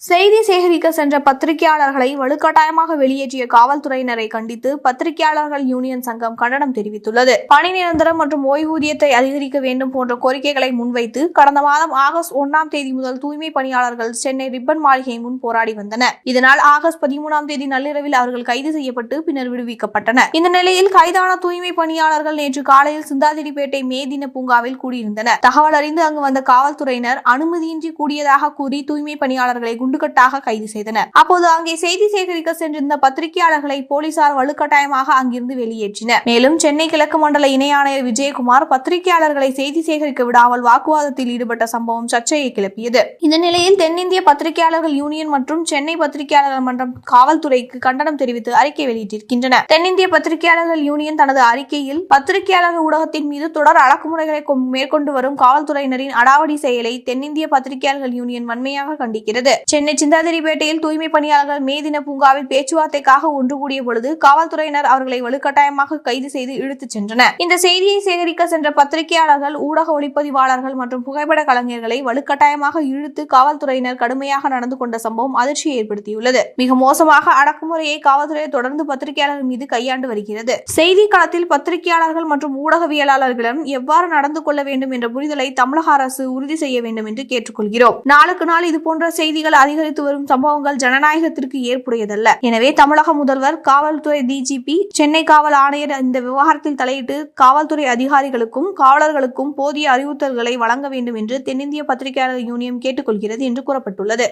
செய்தி சேகரிக்க சென்ற பத்திரிகையாளர்களை வலுக்கட்டாயமாக வெளியேற்றிய காவல்துறையினரை கண்டித்து பத்திரிகையாளர்கள் யூனியன் சங்கம் கண்டனம் தெரிவித்துள்ளது. பணி நிரந்தரம் மற்றும் ஓய்வூதியத்தை அதிகரிக்க வேண்டும் போன்ற கோரிக்கைகளை முன்வைத்து கடந்த மாதம் ஆகஸ்ட் 1ஆம் தேதி முதல் தூய்மை பணியாளர்கள் சென்னை ரிப்பன் மாளிகை முன் போராடி வந்தனர். இதனால் ஆகஸ்ட் 13ஆம் தேதி நள்ளிரவில் அவர்கள் கைது செய்யப்பட்டு பின்னர் விடுவிக்கப்பட்டனர். இந்த நிலையில் கைதான தூய்மை பணியாளர்கள் நேற்று காலையில் சிந்தாதிரிப்பேட்டை மே தின பூங்காவில் கூடியிருந்தனர். தகவல் அறிந்து அங்கு வந்த காவல்துறையினர் அனுமதியின்றி கூடியதாக கூறி தூய்மை பணியாளர்களை குண்டுகட்டாக கைது செய்தனர். அப்போது அங்கே செய்தி சேகரிக்க சென்றிருந்த பத்திரிகையாளர்களை போலீசார் வலுக்கட்டாயமாக அங்கிருந்து வெளியேற்றினர். மேலும் சென்னை கிழக்கு மண்டல இணை ஆணையர் விஜயகுமார் பத்திரிகையாளர்களை செய்தி சேகரிக்க விடாமல் வாக்குவாதத்தில் ஈடுபட்ட சம்பவம் சர்ச்சையை கிளப்பியது. இந்த நிலையில் தென்னிந்திய பத்திரிகையாளர்கள் யூனியன் மற்றும் சென்னை பத்திரிகையாளர்கள் மன்றம் காவல்துறைக்கு கண்டனம் தெரிவித்து அறிக்கை வெளியிட்டிருக்கின்றன. தென்னிந்திய பத்திரிகையாளர்கள் யூனியன் தனது அறிக்கையில் பத்திரிகையாளர்கள் ஊடகத்தின் மீது தொடர் அடக்குமுறைகளை மேற்கொண்டு வரும் காவல்துறையினரின் அடாவடி செயலை தென்னிந்திய பத்திரிகையாளர்கள் யூனியன் வன்மையாக கண்டிக்கிறது. சென்னை சிந்தாதிரிப்பேட்டையில் தூய்மை பணியாளர்கள் மே தின பூங்காவில் பேச்சுவார்த்தைக்காக ஒன்று கூடிய பொழுது காவல்துறையினர் அவர்களை வலுக்கட்டாயமாக கைது செய்து இழுத்துச் சென்றனர். இந்த செய்தியை சேகரிக்க சென்ற பத்திரிகையாளர்கள், ஊடக ஒளிப்பதிவாளர்கள் மற்றும் புகைப்பட கலைஞர்களை வலுக்கட்டாயமாக இழுத்து காவல்துறையினர் கடுமையாக நடந்து கொண்ட சம்பவம் அதிர்ச்சியை ஏற்படுத்தியுள்ளது. மிக மோசமாக அடக்குமுறையை காவல்துறை தொடர்ந்து பத்திரிகையாளர்கள் மீது கையாண்டு வருகிறது. செய்தி களத்தில் பத்திரிகையாளர்கள் மற்றும் ஊடகவியலாளர்களிடம் எவ்வாறு நடந்து கொள்ள வேண்டும் என்ற புரிதலை தமிழக அரசு உறுதி செய்ய வேண்டும் என்று கேட்டுக்கொள்கிறோம். நாளுக்கு நாள் இதுபோன்ற செய்திகள் அதிகரித்து வரும் சம்பவங்கள் ஜனநாயகத்திற்கு ஏற்புடையதல்ல. எனவே தமிழக முதல்வர், காவல்துறை டிஜிபி, சென்னை காவல் ஆணையர் இந்த விவகாரத்தில் தலையிட்டு காவல்துறை அதிகாரிகளுக்கும் காவலர்களுக்கும் போதிய அறிவுறுத்தல்களை வழங்க வேண்டும் என்று தென்னிந்திய பத்திரிகையாளர் யூனியன் கேட்டுக்கொள்கிறது என்று கூறப்பட்டுள்ளது.